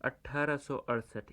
1868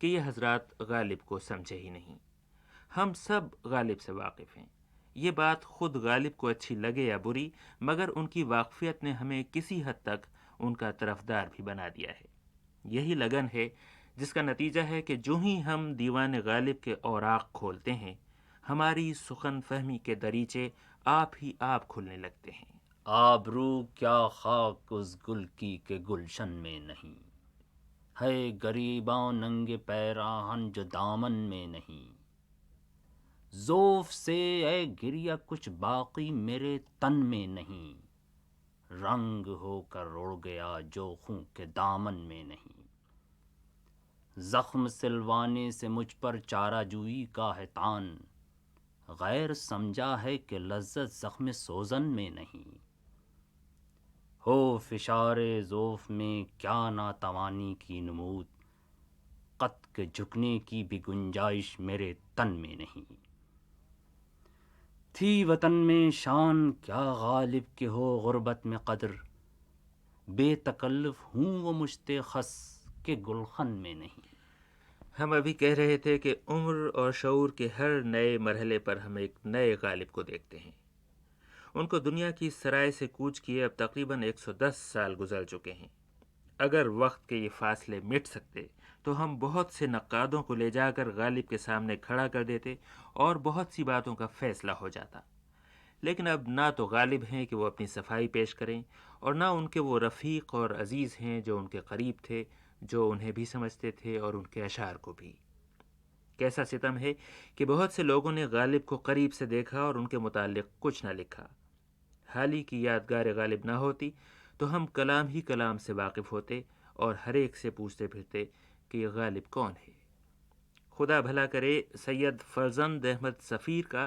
کہ یہ حضرات غالب کو سمجھے ہی نہیں۔ ہم سب غالب سے واقف ہیں، یہ بات خود غالب کو اچھی لگے یا بری، مگر ان کی واقفیت نے ہمیں کسی حد تک ان کا طرفدار بھی بنا دیا ہے۔ یہی لگن ہے جس کا نتیجہ ہے کہ جو ہی ہم دیوان غالب کے اوراق کھولتے ہیں، ہماری سخن فہمی کے دریچے آپ ہی آپ کھلنے لگتے ہیں۔ آبرو کیا خاک اس گل کی کہ گلشن میں نہیں، ہے گریباں ننگے پیراہن جو دامن میں نہیں، زوف سے اے گریا کچھ باقی میرے تن میں نہیں، رنگ ہو کر اڑ گیا جو خوں کے دامن میں نہیں، زخم سلوانے سے مجھ پر چارہ جوئی کا ہے تان، غیر سمجھا ہے کہ لذت زخم سوزن میں نہیں، ہو فشار زوف میں کیا ناتوانی کی نمود، قد کے جھکنے کی بھی گنجائش میرے تن میں نہیں، تھی وطن میں شان کیا غالب کے ہو غربت میں قدر، بے تکلف ہوں وہ مجھ خس کے گلخن میں نہیں۔ ہم ابھی کہہ رہے تھے کہ عمر اور شعور کے ہر نئے مرحلے پر ہم ایک نئے غالب کو دیکھتے ہیں۔ ان کو دنیا کی سرائے سے کوچ کیے اب تقریباً 110 سال گزر چکے ہیں۔ اگر وقت کے یہ فاصلے مٹ سکتے تو ہم بہت سے نقادوں کو لے جا کر غالب کے سامنے کھڑا کر دیتے اور بہت سی باتوں کا فیصلہ ہو جاتا۔ لیکن اب نہ تو غالب ہیں کہ وہ اپنی صفائی پیش کریں، اور نہ ان کے وہ رفیق اور عزیز ہیں جو ان کے قریب تھے، جو انہیں بھی سمجھتے تھے اور ان کے اشعار کو بھی۔ کیسا ستم ہے کہ بہت سے لوگوں نے غالب کو قریب سے دیکھا اور ان کے متعلق کچھ نہ لکھا۔ حال ہی کی یادگار غالب نہ ہوتی تو ہم کلام ہی کلام سے واقف ہوتے اور ہر ایک سے پوچھتے پھرتے کہ یہ غالب کون ہے۔ خدا بھلا کرے سید فرزند احمد سفیر کا،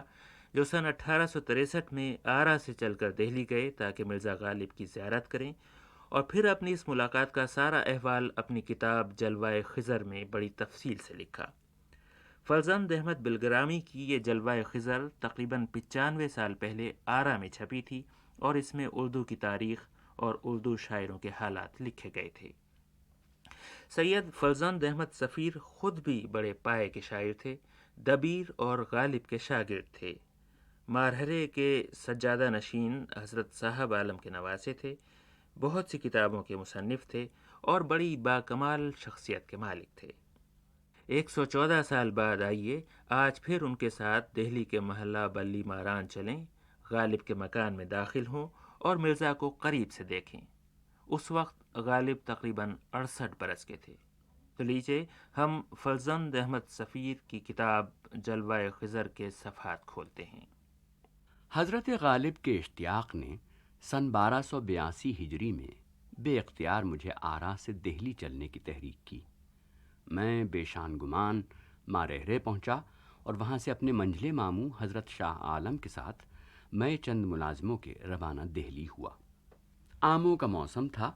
جو سن 1863 میں آرا سے چل کر دہلی گئے تاکہ مرزا غالب کی زیارت کریں، اور پھر اپنی اس ملاقات کا سارا احوال اپنی کتاب جلوہ خضر میں بڑی تفصیل سے لکھا۔ فرزند احمد بلگرامی کی یہ جلوہ خضر تقریباً 95 سال پہلے آرا میں چھپی تھی، اور اس میں اردو کی تاریخ اور اردو شاعروں کے حالات لکھے گئے تھے۔ سید فرزند احمد سفیر خود بھی بڑے پائے کے شاعر تھے، دبیر اور غالب کے شاگرد تھے، مارہرے کے سجادہ نشین حضرت صاحب عالم کے نواسے تھے، بہت سی کتابوں کے مصنف تھے اور بڑی باکمال شخصیت کے مالک تھے۔ 114 سال بعد آئیے آج پھر ان کے ساتھ دہلی کے محلہ بلی ماران چلیں، غالب کے مکان میں داخل ہوں اور مرزا کو قریب سے دیکھیں۔ اس وقت غالب تقریباً 68 برس کے تھے۔ تو لیجیے ہم فرزند احمد سفیر کی کتاب جلوہ خضر کے صفحات کھولتے ہیں۔ حضرت غالب کے اشتیاق نے سن 1282 ہجری میں بے اختیار مجھے آرا سے دہلی چلنے کی تحریک کی۔ میں بے شان گمان مارہرے پہنچا اور وہاں سے اپنے منجلے ماموں حضرت شاہ عالم کے ساتھ میں چند ملازموں کے روانہ دہلی ہوا۔ آموں کا موسم تھا۔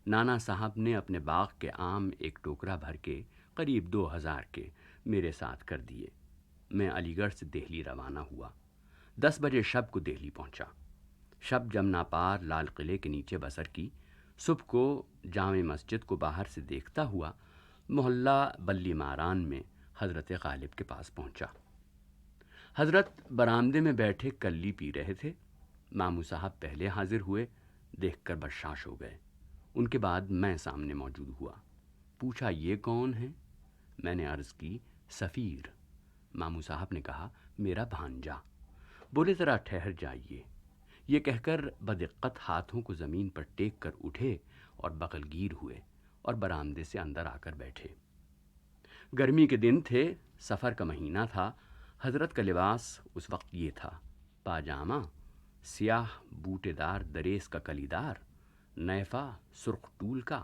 نانا صاحب نے اپنے باغ کے آم ایک ٹوکرا بھر کے قریب 2000 کے میرے ساتھ کر دیے۔ میں علی گڑھ سے دہلی روانہ ہوا۔ 10 بجے شب کو دہلی پہنچا۔ شب جمنا پار لال قلعے کے نیچے بسر کی۔ صبح کو جامع مسجد کو باہر سے دیکھتا ہوا محلہ بلی ماران میں حضرت غالب کے پاس پہنچا۔ حضرت برآمدے میں بیٹھے کلی پی رہے تھے۔ ماموں صاحب پہلے حاضر ہوئے، دیکھ کر بشاش ہو گئے۔ ان کے بعد میں سامنے موجود ہوا۔ پوچھا یہ کون ہے؟ میں نے عرض کی سفیر۔ ماموں صاحب نے کہا میرا بھانجا۔ بولے ذرا ٹھہر جائیے۔ یہ کہہ کر بدقت ہاتھوں کو زمین پر ٹیک کر اٹھے اور بغل گیر ہوئے اور برآمدے سے اندر آ کر بیٹھے۔ گرمی کے دن تھے، سفر کا مہینہ تھا۔ حضرت کا لباس اس وقت یہ تھا: پاجامہ سیاہ بوٹے دار دریس کا کلیدار، نیفا سرخ ٹول کا،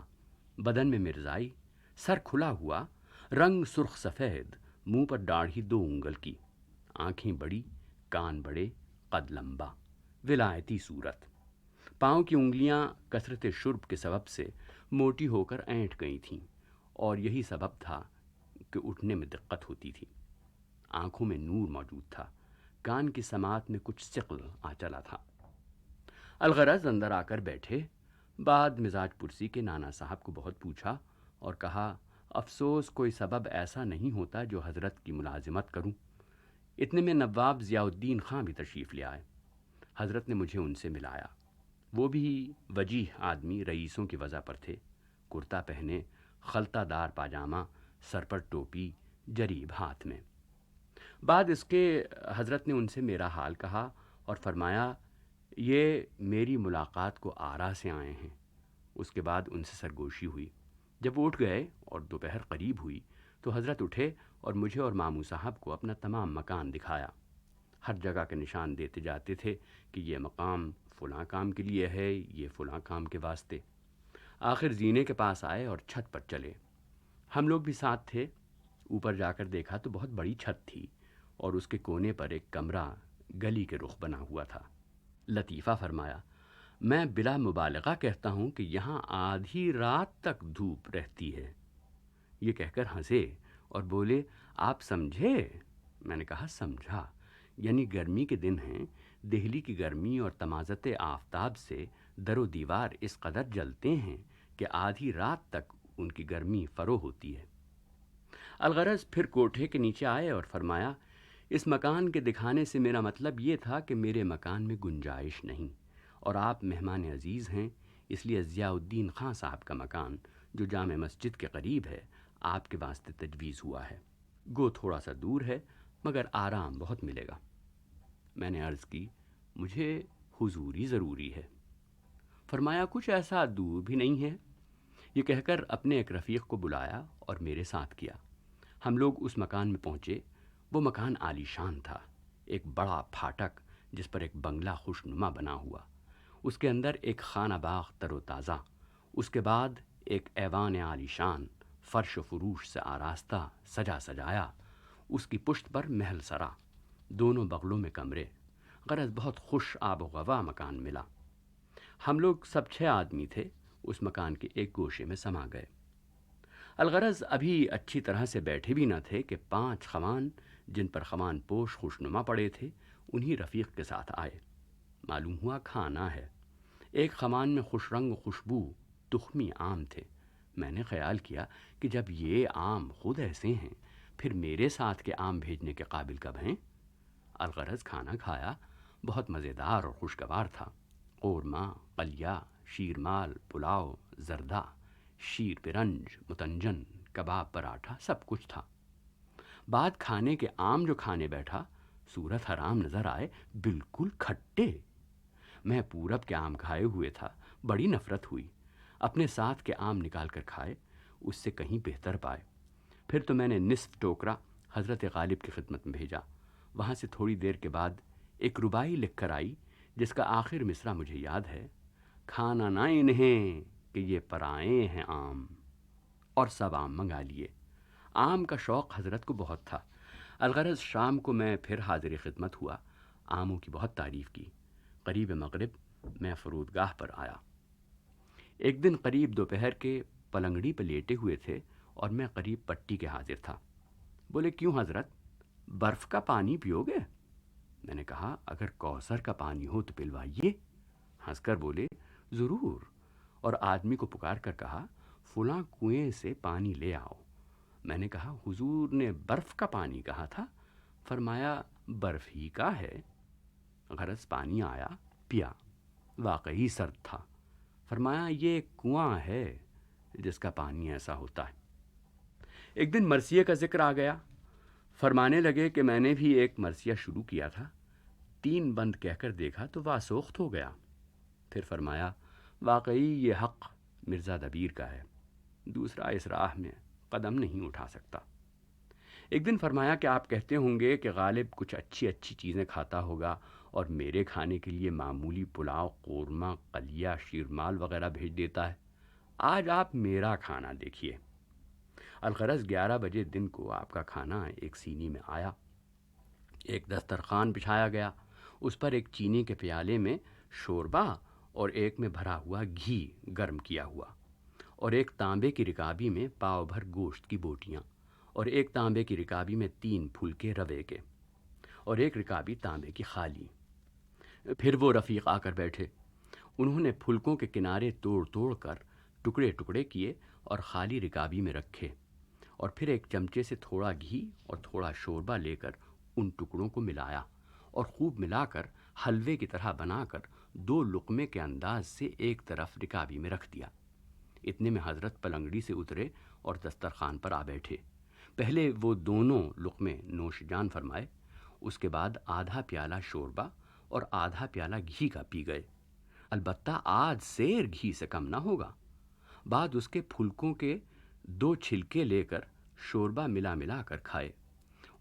بدن میں مرزائی، سر کھلا ہوا، رنگ سرخ سفید، منہ پر داڑھی 2 انگل کی، آنکھیں بڑی، کان بڑے، قد لمبا، ولایتی صورت۔ پاؤں کی انگلیاں کثرت شرب کے سبب سے موٹی ہو کر اینٹ گئی تھیں، اور یہی سبب تھا کہ اٹھنے میں دقت ہوتی تھی۔ آنکھوں میں نور موجود تھا، کان کی سماعت میں کچھ ثقل آ چلا تھا۔ الغرض اندر آ کر بیٹھے۔ بعد مزاج پرسی کے نانا صاحب کو بہت پوچھا اور کہا افسوس کوئی سبب ایسا نہیں ہوتا جو حضرت کی ملازمت کروں۔ اتنے میں نواب ضیاء الدین خاں بھی تشریف لے آئے۔ حضرت نے مجھے ان سے ملایا۔ وہ بھی وجیح آدمی رئیسوں کی وضع پر تھے، کرتا پہنے، خلطہ دار پاجامہ، سر پر ٹوپی، جریب ہاتھ میں۔ بعد اس کے حضرت نے ان سے میرا حال کہا اور فرمایا یہ میری ملاقات کو آرا سے آئے ہیں۔ اس کے بعد ان سے سرگوشی ہوئی۔ جب وہ اٹھ گئے اور دوپہر قریب ہوئی تو حضرت اٹھے اور مجھے اور ماموں صاحب کو اپنا تمام مکان دکھایا۔ ہر جگہ کے نشان دیتے جاتے تھے کہ یہ مقام فلاں کام کے لیے ہے، یہ فلاں کام کے واسطے۔ آخر زینے کے پاس آئے اور چھت پر چلے۔ ہم لوگ بھی ساتھ تھے۔ اوپر جا کر دیکھا تو بہت بڑی چھت تھی اور اس کے کونے پر ایک کمرہ گلی کے رخ بنا ہوا تھا۔ لطیفہ فرمایا، میں بلا مبالغہ کہتا ہوں کہ یہاں آدھی رات تک دھوپ رہتی ہے۔ یہ کہہ کر ہنسے اور بولے، آپ سمجھے؟ میں نے کہا سمجھا، یعنی گرمی کے دن ہیں، دہلی کی گرمی اور تمازت آفتاب سے در و دیوار اس قدر جلتے ہیں کہ آدھی رات تک ان کی گرمی فرو ہوتی ہے۔ الغرض پھر کوٹھے کے نیچے آئے اور فرمایا، اس مکان کے دکھانے سے میرا مطلب یہ تھا کہ میرے مکان میں گنجائش نہیں، اور آپ مہمان عزیز ہیں، اس لیے ضیاء الدین خاں صاحب کا مکان جو جامع مسجد کے قریب ہے آپ کے واسطے تجویز ہوا ہے۔ گو تھوڑا سا دور ہے مگر آرام بہت ملے گا۔ میں نے عرض کی، مجھے حضوری ضروری ہے۔ فرمایا، کچھ ایسا دور بھی نہیں ہے۔ یہ کہہ کر اپنے ایک رفیق کو بلایا اور میرے ساتھ کیا۔ ہم لوگ اس مکان میں پہنچے۔ وہ مکان عالی شان تھا، ایک بڑا پھاٹک جس پر ایک بنگلہ خوشنما بنا ہوا، اس کے اندر ایک خانہ باغ تر و تازہ، اس کے بعد ایک ایوان عالی شان فرش و فروش سے آراستہ سجا سجایا، اس کی پشت پر محل سرا، دونوں بغلوں میں کمرے، غرض بہت خوش آب و گوا مکان ملا۔ ہم لوگ سب 6 آدمی تھے، اس مکان کے ایک گوشے میں سما گئے۔ الغرض ابھی اچھی طرح سے بیٹھے بھی نہ تھے کہ 5 خمان جن پر خمان پوش خوشنما پڑے تھے انہی رفیق کے ساتھ آئے۔ معلوم ہوا کھانا ہے۔ ایک خمان میں خوش رنگ و خوشبو تخمی آم تھے۔ میں نے خیال کیا کہ جب یہ آم خود ایسے ہیں پھر میرے ساتھ کے آم بھیجنے کے قابل کب ہیں؟ الغرض کھانا کھایا، بہت مزیدار اور خوشگوار تھا۔ قورمہ، قلیہ، شیرمال، پلاؤ، زردہ، شیر برنج، متنجن، کباب، پراٹھا، سب کچھ تھا۔ بعد کھانے کے آم جو کھانے بیٹھا، صورت حرام نظر آئے، بالکل کھٹے۔ میں پورب کے آم کھائے ہوئے تھا، بڑی نفرت ہوئی۔ اپنے ساتھ کے آم نکال کر کھائے، اس سے کہیں بہتر پائے۔ پھر تو میں نے نصف ٹوکرا حضرت غالب کی خدمت میں بھیجا۔ وہاں سے تھوڑی دیر کے بعد ایک ربائی لکھ کر آئی جس کا آخر مصرع مجھے یاد ہے، کھانا نہ انہیں کہ یہ پرائے ہیں آم، اور سب آم منگا لیے۔ آم کا شوق حضرت کو بہت تھا۔ الغرض شام کو میں پھر حاضر خدمت ہوا، آموں کی بہت تعریف کی۔ قریب مغرب میں فرودگاہ پر آیا۔ ایک دن قریب دوپہر کے پلنگڑی پہ لیٹے ہوئے تھے اور میں قریب پٹی کے حاضر تھا۔ بولے، کیوں حضرت، برف کا پانی پیو گے؟ میں نے کہا، اگر کوثر کا پانی ہو تو پلوائیے۔ ہنس کر بولے، ضرور، اور آدمی کو پکار کر کہا، فلاں کنویں سے پانی لے آؤ۔ میں نے کہا، حضور نے برف کا پانی کہا تھا۔ فرمایا، برف ہی کا ہے۔ غرض پانی آیا، پیا، واقعی سرد تھا۔ فرمایا، یہ کنواں ہے جس کا پانی ایسا ہوتا ہے۔ ایک دن مرثیے کا ذکر آ گیا۔ فرمانے لگے کہ میں نے بھی ایک مرثیہ شروع کیا تھا، 3 بند کہہ کر دیکھا تو واسوخت ہو گیا۔ پھر فرمایا، واقعی یہ حق مرزا دبیر کا ہے، دوسرا اس راہ میں قدم نہیں اٹھا سکتا۔ ایک دن فرمایا کہ آپ کہتے ہوں گے کہ غالب کچھ اچھی اچھی چیزیں کھاتا ہوگا اور میرے کھانے کے لیے معمولی پلاؤ، قورمہ، قلیہ، شیرمال وغیرہ بھیج دیتا ہے۔ آج آپ میرا کھانا دیکھیے۔ الغرض 11 بجے دن کو آپ کا کھانا ایک سینی میں آیا۔ ایک دسترخوان بچھایا گیا، اس پر ایک چینی کے پیالے میں شوربہ اور ایک میں بھرا ہوا گھی گرم کیا ہوا، اور ایک تانبے کی رکابی میں پاؤ بھر گوشت کی بوٹیاں، اور ایک تانبے کی رکابی میں 3 پھلکے روے کے، اور ایک رکابی تانبے کی خالی۔ پھر وہ رفیق آ کر بیٹھے۔ انہوں نے پھلکوں کے کنارے توڑ توڑ کر ٹکڑے ٹکڑے کیے اور خالی رکابی میں رکھے۔ اور پھر ایک چمچے سے تھوڑا گھی اور تھوڑا شوربہ لے کر ان ٹکڑوں کو ملایا اور خوب ملا کر حلوے کی طرح بنا کر 2 لقمے کے انداز سے ایک طرف رکابی میں رکھ دیا۔ اتنے میں حضرت پلنگڑی سے اترے اور دسترخوان پر آ بیٹھے۔ پہلے وہ دونوں لقمے نوش جان فرمائے، اس کے بعد آدھا پیالہ شوربہ اور آدھا پیالہ گھی کا پی گئے۔ البتہ آج سیر گھی سے کم نہ ہوگا۔ بعد اس کے پھلکوں کے 2 چھلکے لے کر شوربہ ملا کر کھائے،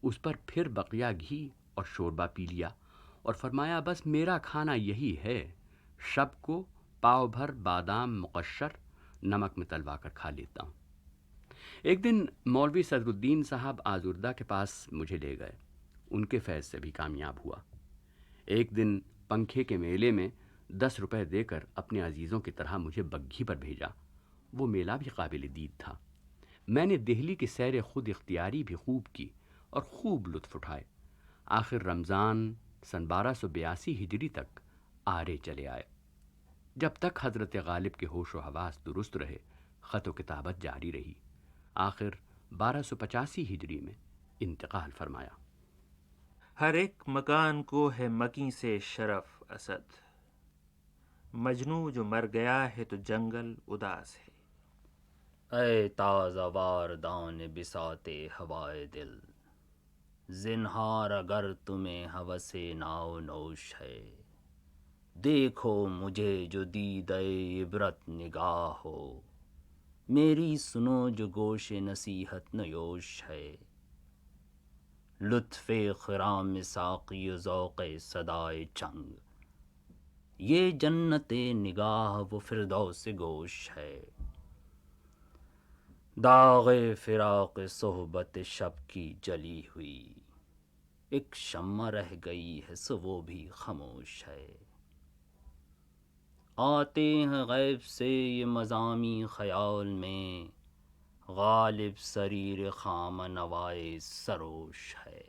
اس پر پھر بقیہ گھی اور شوربہ پی لیا اور فرمایا بس میرا کھانا یہی ہے، شب کو پاؤ بھر بادام مقشر نمک میں تلوا کر کھا لیتا ہوں۔ ایک دن مولوی صدر الدین صاحب آزردہ کے پاس مجھے لے گئے، ان کے فیض سے بھی کامیاب ہوا۔ ایک دن پنکھے کے میلے میں 10 روپے دے کر اپنے عزیزوں کی طرح مجھے بگھی پر بھیجا۔ وہ میلہ بھی قابل دید تھا۔ میں نے دہلی کی سیر خود اختیاری بھی خوب کی اور خوب لطف اٹھائے۔ آخر رمضان سن 1282 ہجری تک آرے چلے آئے۔ جب تک حضرت غالب کے ہوش و حواس درست رہے، خط و کتابت جاری رہی۔ آخر 1285 ہجری میں انتقال فرمایا۔ ہر ایک مکان کو ہے مکی سے شرف اسد، مجنوں جو مر گیا ہے تو جنگل اداس ہے۔ اے تازہ واردان بساط ہوائے دل، زنہار اگر تمہیں ہوس ناو نوش ہے، دیکھو مجھے جو دیدہ عبرت نگاہ ہو، میری سنو جو گوش نصیحت نیوش ہے۔ لطف خرام ساقی و ذوق صدائے چنگ، یہ جنت نگاہ و فردوس گوش ہے۔ داغ فراق صحبت شب کی جلی ہوئی، ایک شمع رہ گئی ہے سو وہ بھی خاموش ہے۔ آتے ہیں غیب سے یہ مضامی خیال میں، غالب سریر خام نوائے سروش ہے۔